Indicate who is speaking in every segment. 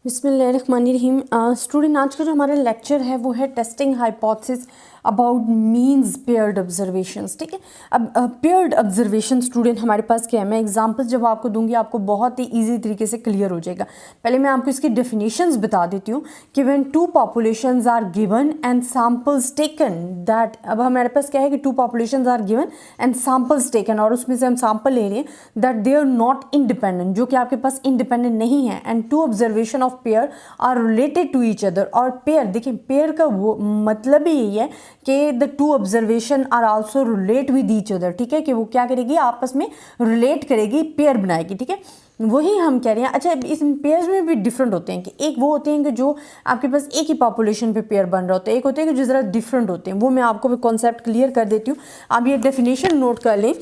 Speaker 1: बिस्मिल्लाहिर्रहमानिर्रहीम। स्टूडेंट, आज का जो हमारा लेक्चर है वो है testing hypothesis about means paired observations. ठीक है, अब पेयर्ड ऑब्जर्वेशन स्टूडेंट हमारे पास क्या है, मैं एग्जांपल जब आपको दूंगी आपको बहुत ही इजी तरीके से क्लियर हो जाएगा। पहले मैं आपको इसकी डेफिनेशंस बता देती हूँ कि when two populations are given and samples taken that, अब हमारे पास क्या है कि two populations are given and samples taken, और उसमें से हम सैम्पल ले रहे हैं that they are not independent, जो कि आपके पास इंडिपेंडेंट नहीं है, and two observation of pair are related to each other. और पेयर, देखिए पेयर का वो मतलब ही यही है कि the two observation are also relate with each other. ठीक है, कि वो क्या करेगी, आपस में रिलेट करेगी, पेयर बनाएगी। ठीक है, वही हम कह रहे हैं। अच्छा, इस पेयर्स में भी डिफरेंट होते हैं कि एक वो होते हैं कि जो आपके पास एक ही पॉपुलेशन पे पेयर बन रहा होता है, एक होते हैं कि जो ज़रा डिफरेंट होते हैं। वो मैं आपको कॉन्सेप्ट क्लियर कर देती हूँ, आप ये डेफिनेशन नोट कर लें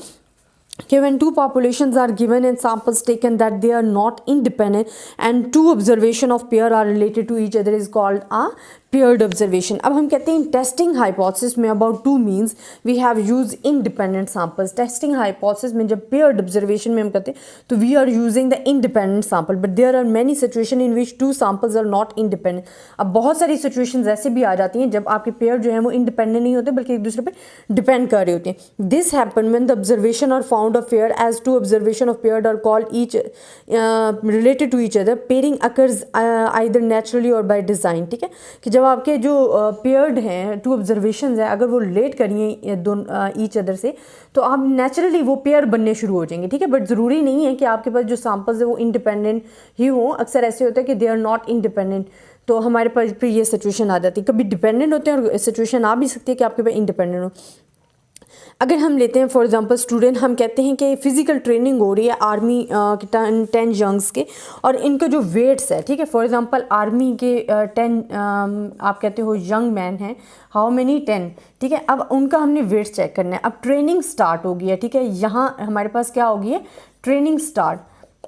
Speaker 1: कि when two populations are given and samples taken that they are not independent and two observation of pair are related to each other is called a paired observation। अब हम कहते हैं टेस्टिंग हाइपोथेसिस में about two means we have use independent samples. Testing hypothesis में जब paired observation में हम कहते हैं तो we are using the independent sample, but there are many situation in which two samples are not independent. अब बहुत सारी सिचुएशंस ऐसे भी आ जाती हैं जब आपके पेयर जो है वो इंडिपेंडेंट नहीं होते बल्कि एक दूसरे पर डिपेंड कर रहे होते हैं। This happen when the observation are found of pair as two observation of paired are called each related to each other। pairing occurs either naturally or by design। ठीक है, कि जब आपके जो पेयर्ड हैं, टू ऑब्जर्वेशन है, अगर वो रिलेट करिए दोनों ईच अदर से, तो आप नेचुरली वो पेयर बनने शुरू हो जाएंगे। ठीक है, बट ज़रूरी नहीं है कि आपके पास जो सैम्पल्स है वो इंडिपेंडेंट ही हों। अक्सर ऐसे होता है कि दे आर नॉट इंडिपेंडेंट, तो हमारे पास फिर ये सिचुएशन आ जाती है। कभी डिपेंडेंट होते हैं और सिचुएशन आ भी सकती है कि आपके पास इंडिपेंडेंट हो। अगर हम लेते हैं फॉर एग्जांपल स्टूडेंट, हम कहते हैं कि फिजिकल ट्रेनिंग हो रही है आर्मी के 10 यंग्स के, और इनके जो वेट्स है, ठीक है, फॉर एग्जांपल आर्मी के 10 आप कहते हो यंग मैन हैं, हाउ मेनी 10। ठीक है, अब उनका हमने वेट्स चेक करना है। अब ट्रेनिंग स्टार्ट हो गई है। ठीक है, यहाँ हमारे पास क्या होगी है, ट्रेनिंग स्टार्ट।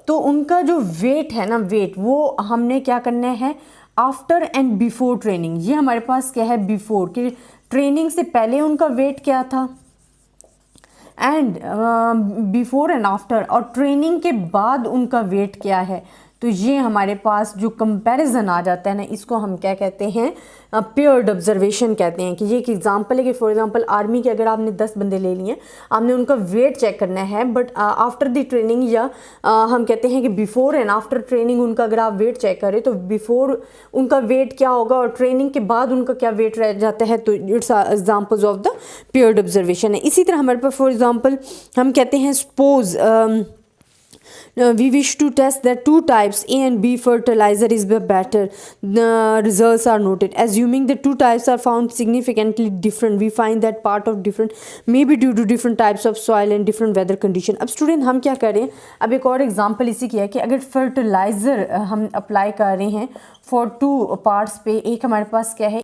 Speaker 1: तो उनका जो वेट है ना, वेट वो हमने क्या करना है, आफ्टर एंड बिफोर ट्रेनिंग। ये हमारे पास क्या है, बिफोर, कि ट्रेनिंग से पहले उनका वेट क्या था, एंड बिफोर एंड आफ्टर, और ट्रेनिंग के बाद उनका वेट क्या है। तो ये हमारे पास जो कंपैरिजन आ जाता है ना, इसको हम क्या कहते हैं, पेयर्ड ऑब्जर्वेशन कहते हैं। कि ये एक एग्जांपल है कि फॉर एग्जांपल आर्मी के अगर आपने 10 बंदे ले लिए, आपने उनका वेट चेक करना है, बट आफ्टर द ट्रेनिंग, या हम कहते हैं कि बिफोर एंड आफ्टर ट्रेनिंग उनका अगर आप वेट चेक करें तो बिफोर उनका वेट क्या होगा और ट्रेनिंग के बाद उनका क्या वेट रह जाता है। तो it's examples of the paired observation है। इसी तरह हमारे पास फॉर एग्जांपल हम कहते हैं suppose we wish to test that two types A and B fertilizer is the better, the results are noted. Assuming the two types are found significantly different, we find that part of different may be due to different types of soil and different weather condition। अब student हम क्या करें, अब एक और example इसी की है कि अगर फर्टिलाइज़र हम अप्लाई कर रहे हैं फॉर टू पार्ट्स पे, एक हमारे पास क्या है,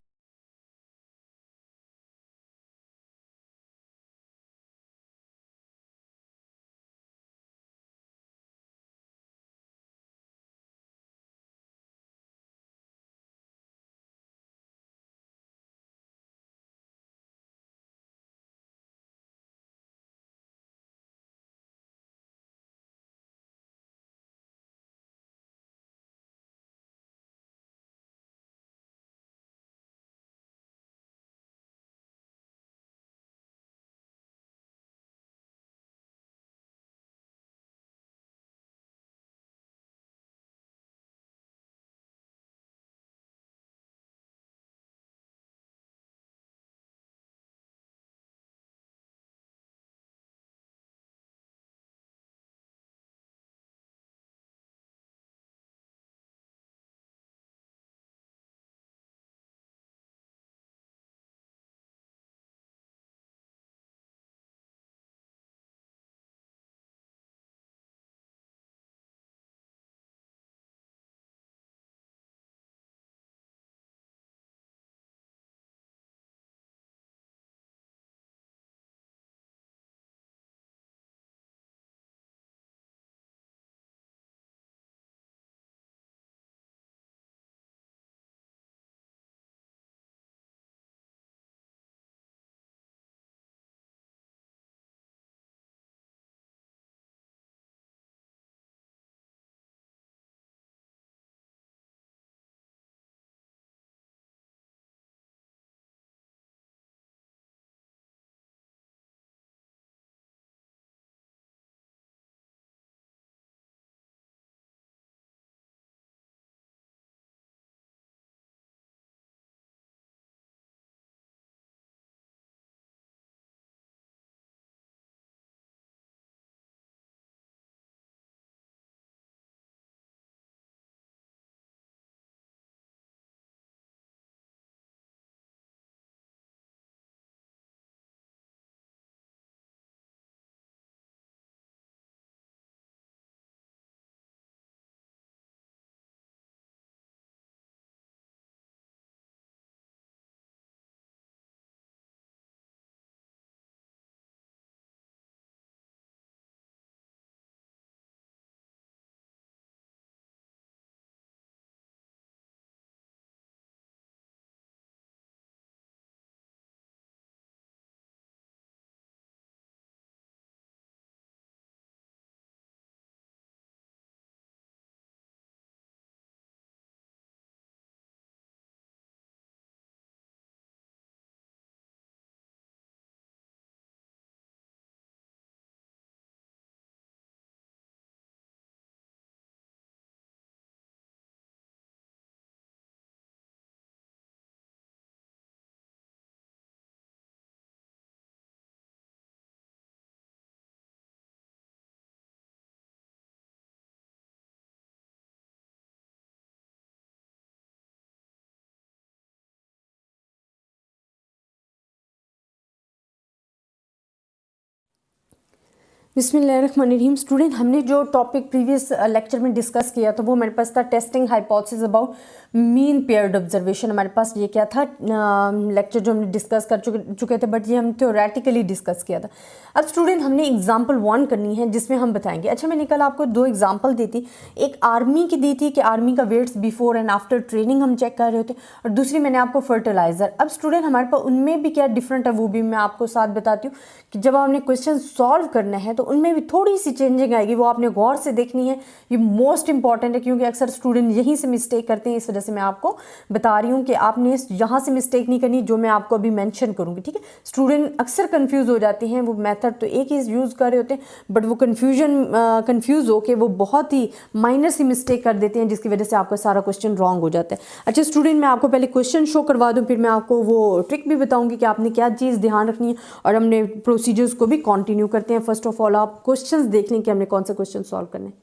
Speaker 1: बिस्मिल्लाहिर्रहमानिर्रहीम। स्टूडेंट, हमने जो टॉपिक प्रीवियस लेक्चर में डिस्कस किया तो वो मेरे पास था testing hypothesis about mean paired observation. हमारे पास ये क्या था लेक्चर जो हमने डिस्कस कर चुके थे, बट ये हम थ्योरेटिकली डिस्कस किया था। अब स्टूडेंट हमने एग्जांपल 1 करनी है जिसमें हम बताएंगे। अच्छा, मैंने कल आपको 2 एग्जांपल दी थी, एक आर्मी की दी थी कि आर्मी का weights before and after training हम चेक कर रहे होते, और दूसरी मैंने आपको फर्टिलाइजर। अब स्टूडेंट हमारे पास उनमें भी क्या डिफरेंट है वो भी मैं आपको साथ बताती हूँ कि जब आपने क्वेश्चन सॉल्व करना है तो उनमें भी थोड़ी सी चेंजिंग आएगी, वो आपने गौर से देखनी है। ये मोस्ट इंपॉर्टेंट है क्योंकि अक्सर स्टूडेंट यहीं से मिस्टेक करते हैं, इस वजह से मैं आपको बता रही हूँ कि आपने यहाँ से मिस्टेक नहीं करनी जो मैं आपको अभी मेंशन करूँगी। ठीक है, स्टूडेंट अक्सर कंफ्यूज हो जाते हैं, वो मेथड तो एक ही यूज़ कर रहे होते हैं बट वो कंफ्यूज होकर वो बहुत ही माइनर सी मिस्टेक कर देते हैं जिसकी वजह से आपका सारा क्वेश्चन रॉन्ग हो जाता है। अच्छा स्टूडेंट, मैं आपको पहले क्वेश्चन शो करवा दूँ, फिर मैं आपको वो ट्रिक भी बताऊँगी कि आपने क्या चीज़ ध्यान रखनी है, और हमने प्रोसीजर्स को भी कंटिन्यू करते हैं। फर्स्ट ऑफ ऑल आप क्वेश्चंस देख लें कि हमने कौन सा क्वेश्चन सॉल्व करने हैं।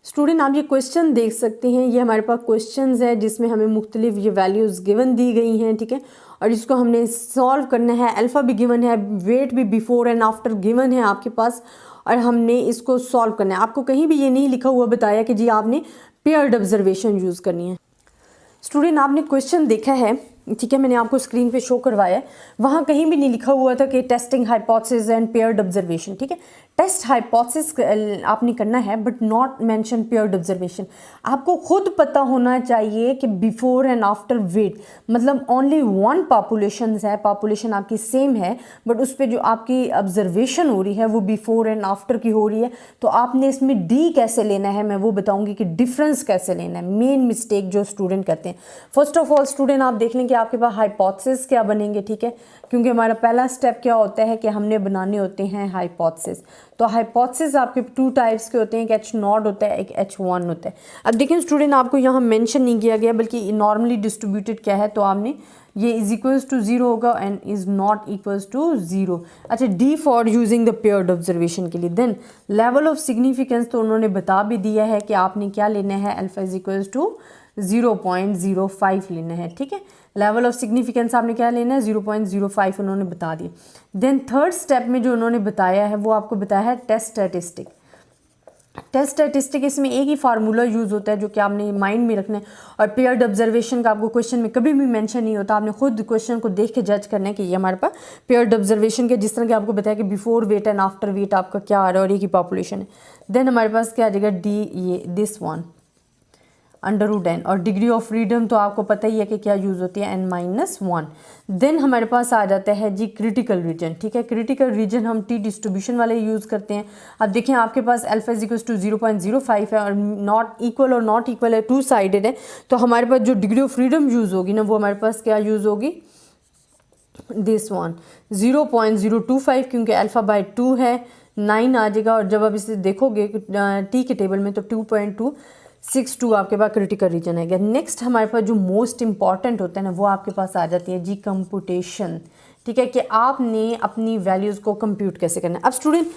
Speaker 1: स्टूडेंट, आप ये क्वेश्चन देख सकते हैं, ये हमारे पास क्वेश्चंस है जिसमें हमें मुख्तलिफ ये वैल्यूज़ गिवन दी गई हैं। ठीक है, और इसको हमने सॉल्व करना है। अल्फ़ा भी गिवन है, वेट भी बिफोर एंड आफ्टर गिवन है आपके पास, और हमने इसको सॉल्व करना है। आपको कहीं भी ये नहीं लिखा हुआ बताया कि जी आपने पेयर्ड ऑब्जर्वेशन यूज़ करनी है। स्टूडेंट, आपने क्वेश्चन देखा है, ठीक है, मैंने आपको स्क्रीन पे शो करवाया है, वहाँ कहीं भी नहीं लिखा हुआ था कि testing hypothesis and paired observation. ठीक है, टेस्ट हाइपोथेसिस आपने करना है but not mention paired observation. आपको खुद पता होना चाहिए कि बिफोर एंड आफ्टर वेट, मतलब ओनली वन पॉपुलेशन है, पॉपुलेशन आपकी सेम है बट उस पर जो आपकी ऑब्जर्वेशन हो रही है वो बिफोर एंड आफ्टर की हो रही है। तो आपने इसमें डी कैसे लेना है मैं वो बताऊंगी कि डिफरेंस कैसे लेना है। मेन मिस्टेक जो स्टूडेंट करते हैं, फर्स्ट ऑफ ऑल स्टूडेंट आप देख लें कि आपके पास हाइपोथेसिस क्या बनेंगे। ठीक है, क्योंकि हमारा पहला स्टेप क्या होता है कि हमने बनाने होते हैं हाइपोथेसिस। तो हाइपोथेसिस आपके 2 टाइप्स के होते हैं, एक H0 होता है, एक H1 होता है। अब देखिए स्टूडेंट, आपको यहाँ मेंशन नहीं किया गया बल्कि नॉर्मली डिस्ट्रीब्यूटेड क्या है, तो आपने ये इज इक्वल्स टू 0 होगा and is not equals to 0। अच्छा, D for using the paired observation के लिए। देन लेवल ऑफ सिग्निफिकेंस तो उन्होंने बता भी दिया है कि आपने क्या लेना है, अल्फा इज इक्वल्स टू 0.05 लेना है। ठीक है, लेवल ऑफ सिग्निफिकेंस आपने क्या लेना है, 0.05 उन्होंने बता दिया। देन थर्ड स्टेप में जो उन्होंने बताया है वो आपको बताया है टेस्ट स्टैटिस्टिक। टेस्ट स्टैटिस्टिक, इसमें एक ही फार्मूला यूज़ होता है जो कि आपने माइंड में रखना है, और पेयर्ड ऑब्जर्वेशन का आपको क्वेश्चन में कभी भी मेंशन नहीं होता। आपने खुद क्वेश्चन को देख के जज करना है कि ये हमारे पास पेयर्ड ऑब्जर्वेशन के, जिस तरह कि आपको बताया कि before weight and after weight आपका क्या आ रहा है और एक ही पॉपुलेशन है। देन हमारे पास क्या आ जाएगा, डी, ये दिस वन √n, और डिग्री ऑफ फ्रीडम तो आपको पता ही है कि क्या यूज़ होती है, n-1। देन हमारे पास आ जाता है जी क्रिटिकल रीजन। ठीक है, क्रिटिकल रीजन हम टी डिस्ट्रीब्यूशन वाले यूज़ करते हैं। अब देखें आपके पास अल्फा इज इक्वल्स टू 0.05 है और नॉट इक्वल और नॉट इक्वल है, 2 साइडेड है। तो हमारे पास जो डिग्री ऑफ फ्रीडम यूज़ होगी ना वो हमारे पास क्या यूज़ होगी, दिस वन 0.025, क्योंकि अल्फा बाय 2 है 9 आ जाएगा, और जब आप इसे देखोगे टी के टेबल में तो 2.262 आपके पास क्रिटिकल रीजन है। नेक्स्ट हमारे पास जो मोस्ट इंपॉर्टेंट होता है ना वो आपके पास आ जाती है जी कंप्यूटेशन। ठीक है, कि आपने अपनी वैल्यूज़ को कंप्यूट कैसे करना है। अब स्टूडेंट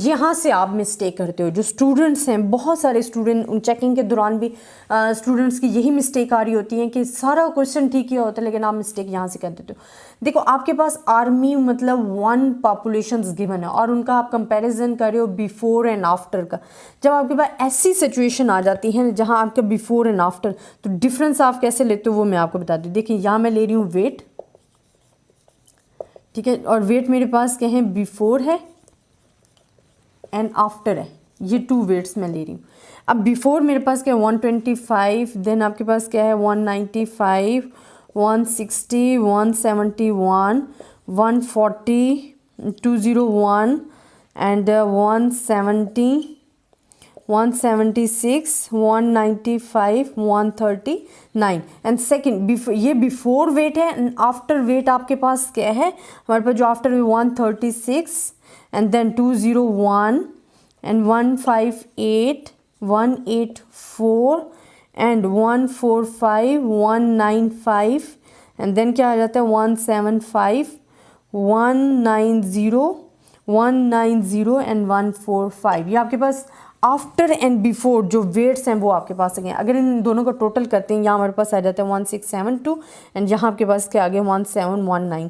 Speaker 1: यहाँ से आप मिस्टेक करते हो, जो स्टूडेंट्स हैं, बहुत सारे स्टूडेंट उन चेकिंग के दौरान भी स्टूडेंट्स की यही मिस्टेक आ रही होती है कि सारा क्वेश्चन ठीक ही होता है लेकिन आप मिस्टेक यहाँ से कर देते हो। देखो आपके पास आर्मी मतलब 1 पॉपुलेशंस गिवन है और उनका आप कंपैरिजन कर रहे हो बिफोर एंड आफ्टर का। जब आपके पास ऐसी सिचुएशन आ जाती है जहाँ आपका बिफोर एंड आफ्टर, तो डिफरेंस आप कैसे लेते हो वो मैं आपको बता दूँ। देखिए यहाँ मैं ले रही हूँ वेट, ठीक है, और वेट मेरे पास क्या है, बिफोर है एंड आफ्टर है, ये 2 वेट्स मैं ले रही हूँ। अब बिफोर मेरे पास क्या है 125, देन आपके पास क्या है 195, 160, 171, 140, 201 एंड 170, 176, 195, 139 एंड सेकेंड ये बिफोर वेट है एंड आफ्टर वेट आपके पास क्या है, हमारे पास जो after 136 and then 201 and 158, 184 and 145, 195 and then क्या आ जाता है 175, 190, 190 एंड 145। ये आपके पास आफ्टर एंड बिफोर जो वेट्स हैं वो आपके पास आ गए। अगर इन दोनों का टोटल करते हैं यहाँ हमारे पास आ जाता है 1672 एंड यहाँ आपके पास क्या आ गया 1719।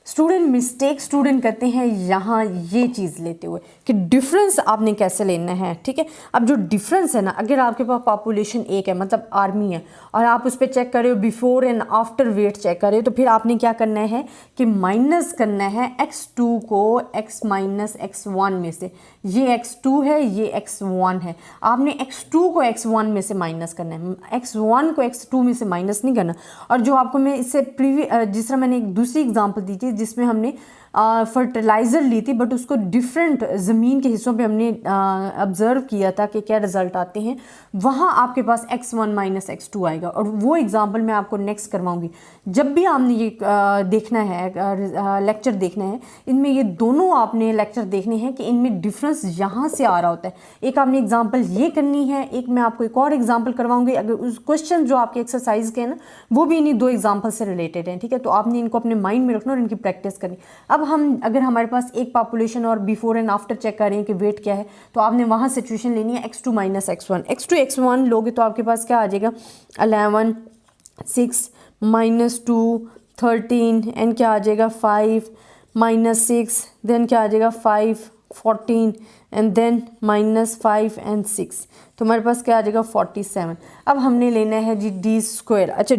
Speaker 1: स्टूडेंट मिस्टेक स्टूडेंट करते हैं यहाँ ये चीज़ लेते हुए कि डिफरेंस आपने कैसे लेना है, ठीक है। अब जो डिफरेंस है ना, अगर आपके पास पॉपुलेशन एक है, मतलब आर्मी है, और आप उस पर चेक कर रहे हो before and after weight check कर रहे हो, तो फिर आपने क्या करना है कि माइनस करना है x2 को x माइनस x1 में से। ये x2 है, ये x1 है, आपने x2 को x1 में से माइनस करना है, x1 को x2 में से माइनस नहीं करना। और जो आपको मैं इससे जिस तरह मैंने एक दूसरी एग्जांपल दी थी जिसमें हमने फर्टिलाइज़र ली थी, बट उसको डिफरेंट ज़मीन के हिस्सों पे हमने ऑब्ज़र्व किया था कि क्या रिज़ल्ट आते हैं, वहाँ आपके पास x1 माइनस x2 आएगा। और वो एग्जांपल मैं आपको नेक्स्ट करवाऊंगी। जब भी आपने ये देखना है लेक्चर देखना है, इनमें ये दोनों आपने लेक्चर देखने हैं कि इनमें डिफरेंस यहाँ से आ रहा होता है। एक आपने एग्जाम्पल ये करनी है, एक मैं आपको एक और एग्जाम्पल करवाऊंगी। अगर उस क्वेश्चन जो आपके एक्सरसाइज के हैं ना, वो भी इन्हीं दो एग्जाम्पल से रिलेटेड हैं, ठीक है। तो आपने इनको अपने माइंड में रखना और इनकी प्रैक्टिस करनी। अब हम अगर हमारे पास एक पॉपुलेशन और बिफोर एंड आफ्टर चेक कर रहे हैं कि वेट क्या है, तो आपने वहाँ सिचुएशन लेनी है x2 minus x1। x2 x1 लोगे तो आपके पास क्या आ जाएगा 11 6 माइनस 2 13 एंड क्या आ जाएगा 5 माइनस 6 देन क्या आ जाएगा 5 14 एंड देन माइनस 5 एंड 6, तो हमारे पास क्या आ जाएगा 47। अब हमने लेना है जी डी स्क्वायर। अच्छा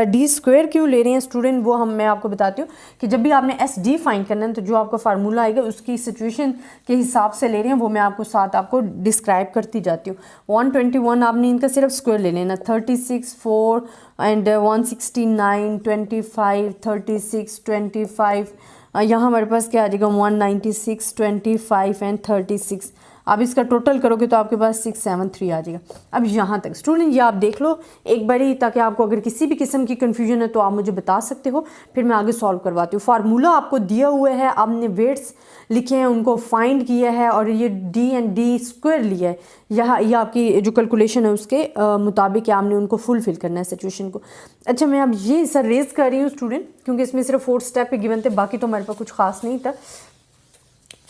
Speaker 1: डी स्क्वायर क्यों ले रहे हैं स्टूडेंट, वो मैं आपको बताती हूँ कि जब भी आपने एस डी फाइंड करना है तो जो आपका फार्मूला आएगा उसकी सिचुएशन के हिसाब से ले रहे हैं, वो मैं आपको साथ आपको डिस्क्राइब करती जाती हूँ। 121 आपने इनका सिर्फ स्क्वायर ले लेना, 36 4 एंड 169 25 36 25, यहाँ हमारे पास क्या आ जाएगा 196 25 एंड 36। आप इसका टोटल करोगे तो आपके पास 673 आ जाएगा। अब यहाँ तक स्टूडेंट ये आप देख लो एक बारी, ताकि आपको अगर किसी भी किस्म की कन्फ्यूजन है तो आप मुझे बता सकते हो, फिर मैं आगे सॉल्व करवाती हूँ। फार्मूला आपको दिया हुआ है, आपने वेट्स लिखे हैं, उनको फाइंड किया है और ये डी एंड डी स्क्वायर लिया है। यहाँ ये आपकी जो कैलकुलेशन है उसके मुताबिक आपने उनको फुलफिल करना है सिचुएशन को। अच्छा मैं अब ये सर रेज कर रही हूँ स्टूडेंट, क्योंकि इसमें सिर्फ 4 स्टेप पे गिवन थे, बाकी तो हमारे पास कुछ खास नहीं था।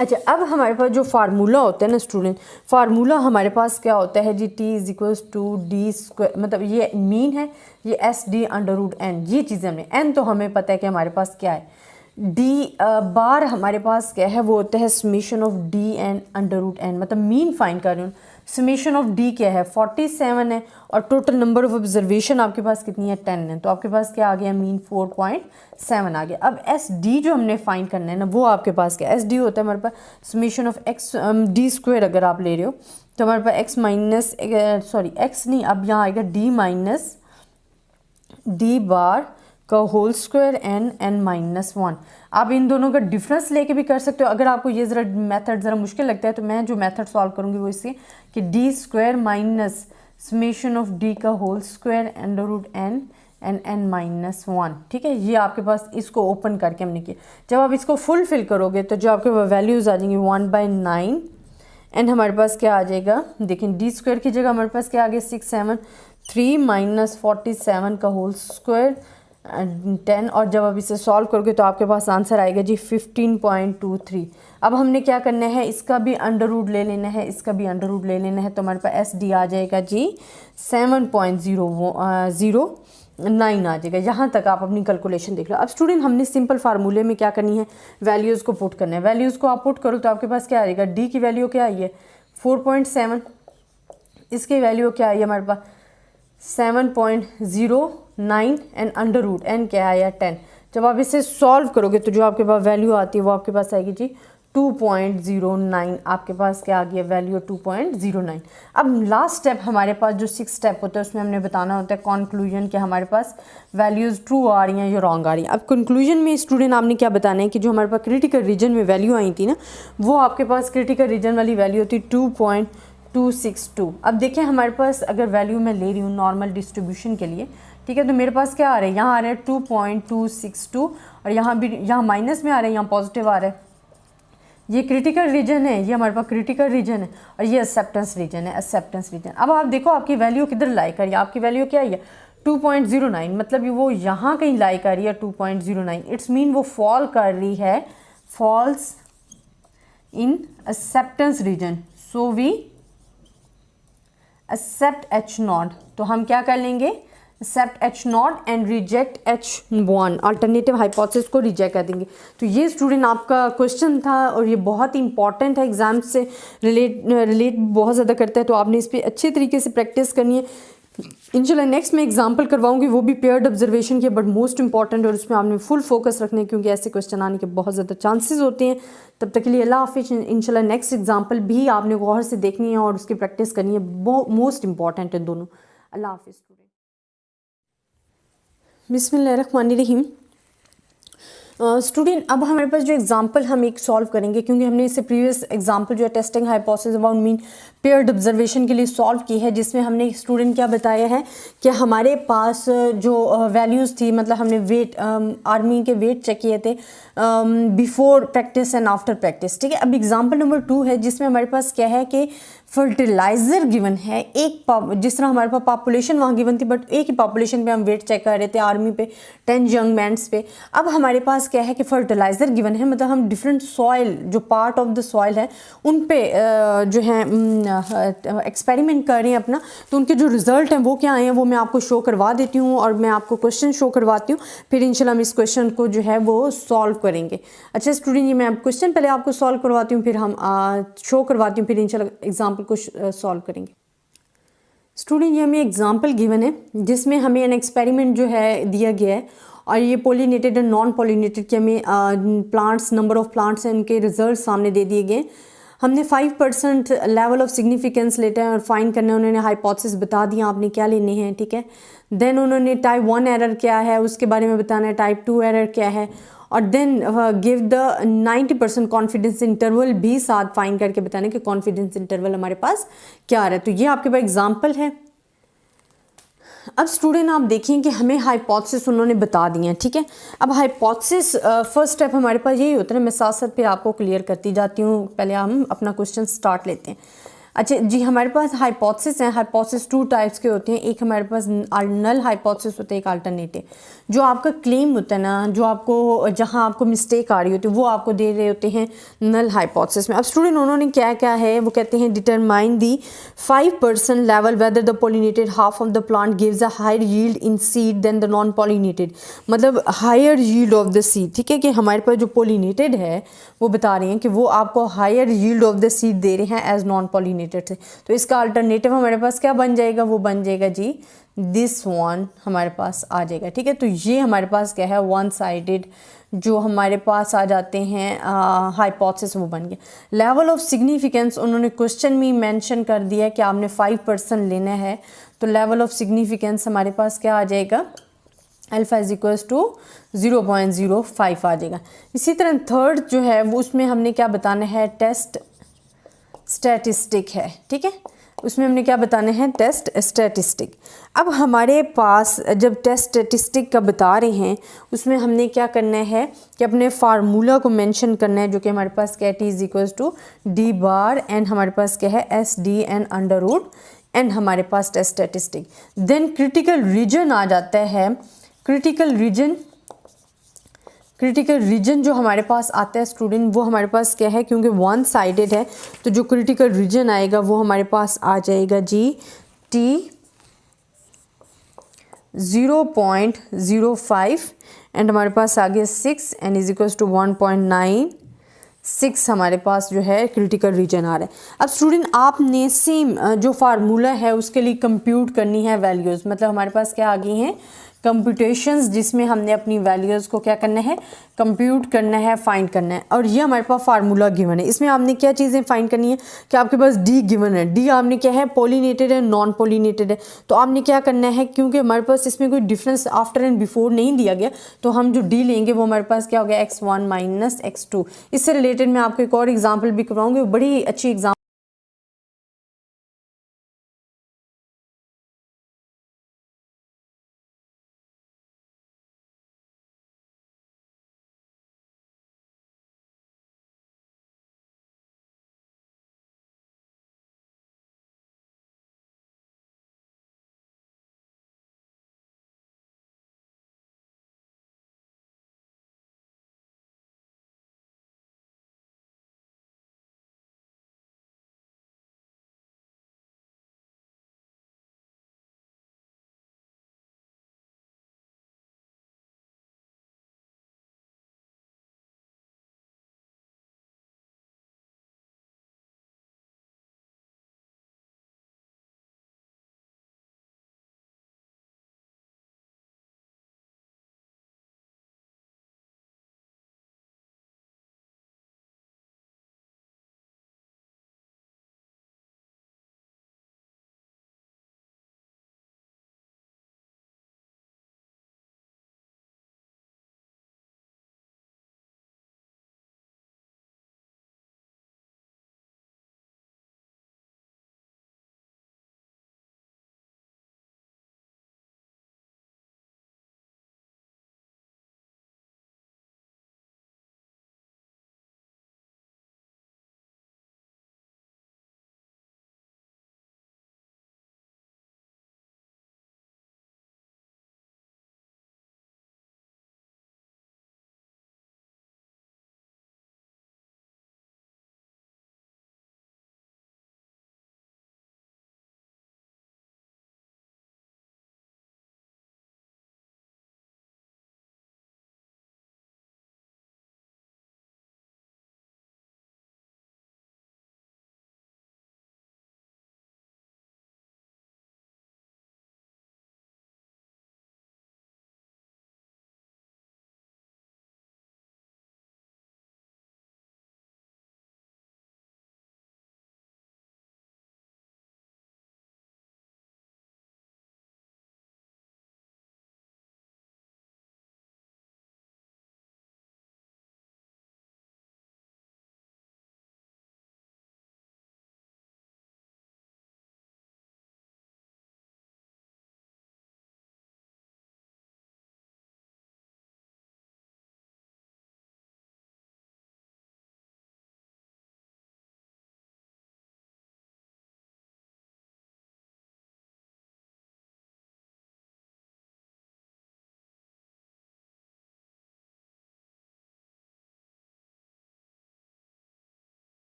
Speaker 1: अच्छा अब हमारे पास जो फार्मूला होता है ना स्टूडेंट, फार्मूला हमारे पास क्या होता है जी, t is equals to d square, मतलब ये मीन है, ये s d under root n, ये चीज़ें हमें एन तो हमें पता है कि हमारे पास क्या है, डी बार हमारे पास क्या है, वो होता है summation of D N under root N, मतलब मीन फाइंड कर रही हूँ। समेशन ऑफ डी क्या है 47 है, और टोटल नंबर ऑफ ऑब्जर्वेशन आपके पास कितनी है 10 है, तो आपके पास क्या आ गया मीन 4.7 आ गया। अब एस डी जो हमने फाइंड करना है ना, वो आपके पास क्या एस डी होता है हमारे पास summation of x d square अगर आप ले रहे हो तो हमारे पास एक्स माइनस सॉरी एक्स नहीं, अब यहाँ आएगा डी माइनस डी बार का whole square n n minus 1। आप इन दोनों का डिफरेंस लेके भी कर सकते हो। अगर आपको ये ज़रा मेथड ज़रा मुश्किल लगता है तो मैं जो मेथड सॉल्व करूँगी वो इससे कि d square minus summation of d का whole square under root n n n minus 1, ठीक है। ये आपके पास इसको ओपन करके हमने किया। जब आप इसको फुलफिल करोगे तो जो आपके वैल्यूज़ आ जाएंगी 1/9 एंड हमारे पास क्या आ जाएगा, देखिए डी स्क्वायर की जगह हमारे पास क्या आ गया 673 माइनस 47 का होल स्क्वायर 10, और जब आप इसे सॉल्व करोगे तो आपके पास आंसर आएगा जी 15.23। अब हमने क्या करना है, इसका भी अंडर रूट ले लेना है, इसका भी अंडर रूट ले लेना है, तो हमारे पास एस डी आ जाएगा जी 7.009 आ जाएगा। यहाँ तक आप अपनी कैलकुलेशन देख लो। अब स्टूडेंट हमने सिंपल फार्मूले में क्या करनी है, वैल्यूज़ को पुट करना है। वैल्यूज़ को आप पुट करो तो आपके पास क्या आ जाएगा, डी की वैल्यू क्या आई है 4.7, इसकी वैल्यू क्या आई है हमारे पास 7.09 एंड अंडर रूट एन क्या आया 10। जब आप इसे सॉल्व करोगे तो जो आपके पास वैल्यू आती है वो आपके पास आएगी जी 2.09। आपके पास क्या आ गया वैल्यू 2.09। अब लास्ट स्टेप हमारे पास जो 6 स्टेप होता है उसमें हमने बताना होता है कंक्लूजन कि हमारे पास वैल्यूज़ ट्रू आ रही हैं या रॉन्ग आ रही हैं। अब कंक्लूजन में स्टूडेंट आपने क्या बताना है कि जो हमारे पास क्रिटिकल रीजन में वैल्यू आई थी ना, वो आपके पास क्रिटिकल रीजन वाली वैल्यू होती 2.262। अब देखें हमारे पास अगर वैल्यू मैं ले रही हूँ नॉर्मल डिस्ट्रीब्यूशन के लिए, ठीक है, तो मेरे पास क्या आ रहा है, यहाँ आ रहा है 2.262 और यहाँ भी यहाँ माइनस में आ रहा है, यहाँ पॉजिटिव आ रहा है। ये क्रिटिकल रीजन है, ये हमारे पास क्रिटिकल रीजन है, और ये एक्सेप्टेंस रीजन है, एक्सेप्टेंस रीजन। अब आप देखो आपकी वैल्यू किधर लाई कर रही है, आपकी वैल्यू क्या है 2.09, मतलब वो यहाँ कहीं लाई कर रही है 2.09। इट्स मीन वो फॉल कर रही है, falls in acceptance region, so we accept H0। तो हम क्या कर लेंगे, accept H0 and reject H1, alternative hypothesis को रिजेक्ट कर देंगे। तो ये स्टूडेंट आपका क्वेश्चन था और ये बहुत ही इंपॉर्टेंट है, एग्जाम से रिलेट बहुत ज़्यादा करता है, तो आपने इस पर अच्छे तरीके से प्रैक्टिस करनी है। इंशाल्लाह नेक्स्ट मैं एग्जांपल करवाऊंगी, वो भी पेयर्ड ऑब्जर्वेशन के, बट मोस्ट इंपॉर्टेंट, और उसमें आपने फुल फोकस रखना है क्योंकि ऐसे क्वेश्चन आने के बहुत ज़्यादा चांसेस होते हैं। तब तक के लिए अल्लाह हाफिज़। इंशाल्लाह नेक्स्ट एग्जांपल भी आपने गौर से देखनी है और उसकी प्रैक्टिस करनी है, मोस्ट इंपॉर्टेंट है दोनों। अल्लाह हाफिज़। बिस्मिल्लाहिर्रहमानिर्रहीम। स्टूडेंट अब हमारे पास जो एग्जांपल हम एक सॉल्व करेंगे, क्योंकि हमने इससे प्रीवियस एग्जांपल जो है testing hypothesis about mean paired observation के लिए सॉल्व की है, जिसमें हमने स्टूडेंट क्या बताया है कि हमारे पास जो वैल्यूज़ थी, मतलब हमने वेट आर्मी के वेट चेक किए थे before practice and after practice, ठीक है। अब एग्जांपल नंबर 2 है जिसमें हमारे पास क्या है कि फर्टिलाइज़र गिवन है, एक जिस तरह हमारे पास पॉपुलेशन वहाँ गिवन थी, बट एक ही पॉपुलेशन पे हम वेट चेक कर रहे थे आर्मी पे 10 यंग मैन्स पे। अब हमारे पास क्या है कि फर्टिलाइज़र गिवन है, मतलब हम डिफरेंट सॉइल जो पार्ट ऑफ द सॉइल है उन पे जो है एक्सपेरिमेंट कर रहे हैं अपना, तो उनके जो रिज़ल्ट हैं वो क्या आए हैं वो मैं आपको शो करवा देती हूँ और मैं आपको क्वेश्चन शो करवाती हूँ, फिर इंशाल्लाह हम इस क्वेश्चन को जो है वो सॉल्व करेंगे। अच्छा स्टूडेंट, ये मैं क्वेश्चन पहले आपको सॉल्व करवाती हूँ, फिर हम शो करवाती हूँ, फिर इंशाल्लाह एग्जाम्पल को सॉल्व करेंगे। स्टूडेंट, ये हमें एग्जाम्पल गिवन है जिसमें हमें एन एक्सपेरिमेंट जो है दिया गया है, और ये पोलिनेटेड एंड नॉन पोलिनेटेड के हमें प्लांट्स, नंबर ऑफ प्लांट्स हैं, उनके रिजल्ट सामने दे दिए गए। हमने 5% लेवल ऑफ सिग्निफिकेंस लेटा है और फाइंड करना है, उन्होंने हाइपोथेसिस बता दिया आपने क्या लेने हैं, ठीक है। देन उन्होंने टाइप 1 एरर क्या है उसके बारे में बताना है, टाइप 2 एरर क्या है, और then give the 90% confidence interval भी साथ फाइंड करके बताने कि कॉन्फिडेंस इंटरवल हमारे पास क्या आ रहा है। तो ये आपके पास एग्जाम्पल है। अब स्टूडेंट आप देखिए कि हमें हाइपोथेसिस उन्होंने बता दी हैं, ठीक है। अब हाइपोथेसिस फर्स्ट स्टेप हमारे पास यही होता है, मैं साथ साथ फिर आपको क्लियर करती जाती हूँ। पहले हम अपना क्वेश्चन स्टार्ट लेते हैं। अच्छा जी, हमारे पास हाइपोथेसिस हैं। हाइपोथेसिस 2 टाइप्स के होते हैं, एक हमारे पास नल हाइपोथेसिस होता है, एक अल्टरनेटिव। जो आपका क्लेम होता है ना, जो आपको जहाँ आपको मिस्टेक आ रही होती है वो आपको दे रहे होते हैं नल हाइपोथेसिस में। अब स्टूडेंट उन्होंने क्या क्या है वो कहते हैं, determine the 5% level whether the pollinated half of the plant gives a higher yield in seed than the non pollinated, मतलब higher yield of the seed, ठीक है। कि हमारे पास जो पोलिनेटेड है वो बता रहे हैं कि वो आपको higher yield of the seed दे रहे हैं एज नॉन पोलिनेटेड थे। तो इसका अल्टरनेटिव हमारे पास क्या बन जाएगा, वो बन जाएगा जी दिस वन हमारे पास आ जाएगा, ठीक है। तो ये हमारे पास क्या है, वन साइडेड जो हमारे पास आ जाते हैं हाइपोथेसिस, वो बन गया। लेवल ऑफ सिग्निफिकेंस उन्होंने क्वेश्चन में मेंशन कर दिया है कि आपने 5% लेना है, तो लेवल ऑफ सिग्निफिकेंस हमारे पास क्या आ जाएगा, अल्फा इज इक्वल्स टू 0.05 आ जाएगा। इसी तरह थर्ड जो है वो उसमें हमने क्या बताना है, टेस्ट स्टैटिस्टिक है, ठीक है। उसमें हमने क्या बताना है, टेस्ट स्टैटिस्टिक। अब हमारे पास जब टेस्ट स्टैटिस्टिक का बता रहे हैं उसमें हमने क्या करना है कि अपने फार्मूला को मेंशन करना है, जो कि हमारे पास क्या है, t is equals to d bar and हमारे पास क्या है, s d N under root and हमारे पास test statistic. Then critical region आ जाता है। क्रिटिकल रीजन जो हमारे पास आता है स्टूडेंट, वो हमारे पास क्या है, क्योंकि वन साइडेड है तो जो क्रिटिकल रीजन आएगा वो हमारे पास आ जाएगा जी टी 0.05 एंड हमारे पास आ गया 6 एंड इज इक्वल्स टू 1.96 हमारे पास जो है क्रिटिकल रीजन आ रहा है। अब स्टूडेंट आपने सेम जो फार्मूला है उसके लिए कंप्यूट करनी है वैल्यूज़, मतलब हमारे पास क्या आ गई हैं, कंप्यूटेशंस, जिसमें हमने अपनी वैल्यूज़ को क्या करना है, कंप्यूट करना है, फाइंड करना है। और ये हमारे पास फार्मूला गिवन है, इसमें आपने क्या चीज़ें फाइंड करनी है कि आपके पास डी गिवन है, डी आपने क्या है, पोलिनेटेड है, नॉन पोलिनेटेड है। तो आपने क्या करना है, क्योंकि हमारे पास इसमें कोई डिफरेंस आफ्टर एंड बिफोर नहीं दिया गया, तो हम जो डी लेंगे वो हमारे पास क्या हो गया, x1 माइनस x2। इससे रिलेटेड मैं आपको एक और एग्जाम्पल भी करवाऊँगी, बड़ी अच्छी एग्जाम्पल